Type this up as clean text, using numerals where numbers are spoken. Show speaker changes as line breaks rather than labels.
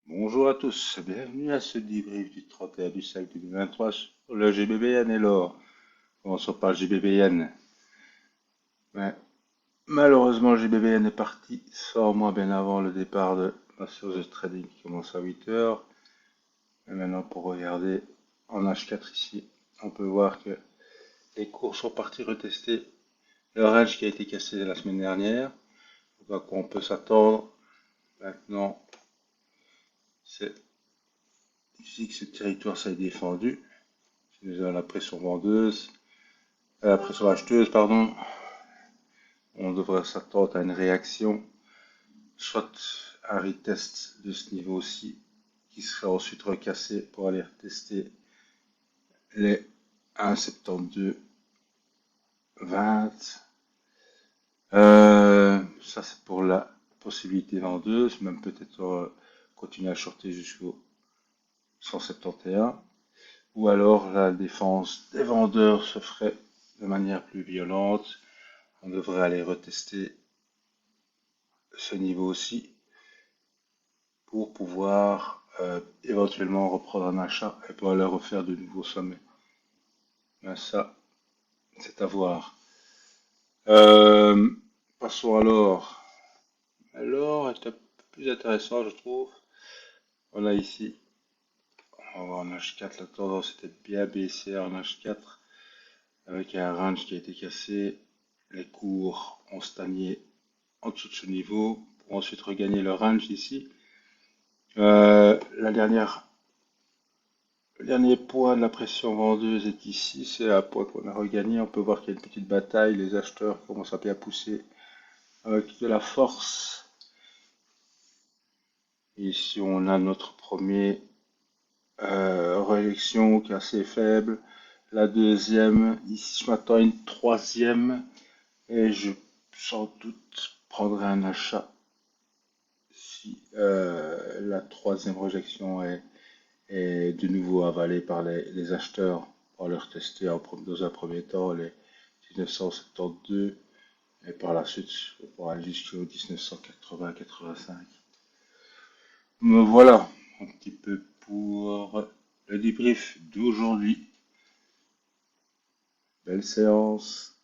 Bonjour à tous, bienvenue à ce débrief du 31 du 5 2023 sur le GBBN et l'or. Commençons par le GBBN. Ouais, malheureusement, le GBBN est parti 100 mois bien avant le départ de ma séance de trading qui commence à 8 heures. Et maintenant, pour regarder en H4 ici, on peut voir que les cours sont partis retester le range qui a été cassé la semaine dernière. Donc, à quoi on peut s'attendre maintenant, c'est ici que ce territoire s'est défendu. Nous avons la pression vendeuse, la pression acheteuse, pardon. On devrait s'attendre à une réaction, soit un retest de ce niveau-ci, qui sera ensuite recassé pour aller tester les 1,72,20. Ça c'est pour la possibilité vendeuse, même peut-être continuer à shorter jusqu'au 171. Ou alors la défense des vendeurs se ferait de manière plus violente. On devrait aller retester ce niveau aussi pour pouvoir éventuellement reprendre un achat et pour aller refaire de nouveaux sommets. Ben ça, c'est à voir. Euh, Passons alors. Alors est un peu plus intéressant, je trouve. On a ici, on va voir en H4, la tendance était bien baissière en H4 avec un range qui a été cassé. Les cours ont stagné en dessous de ce niveau pour ensuite regagner le range ici. La dernière Le dernier point de la pression vendeuse est ici, c'est un point qu'on a regagné. On peut voir qu'il y a une petite bataille, les acheteurs commencent à bien pousser avec de la force. Ici on a notre premier réaction qui est assez faible. La deuxième, ici je m'attends à une troisième et je sans doute prendrai un achat si la troisième réjection est de nouveau avalée par les acheteurs pour leur tester dans un premier temps les 1972 et par la suite pour aller jusqu'au 1980-85. Me voilà un petit peu pour le débrief d'aujourd'hui. Belle séance.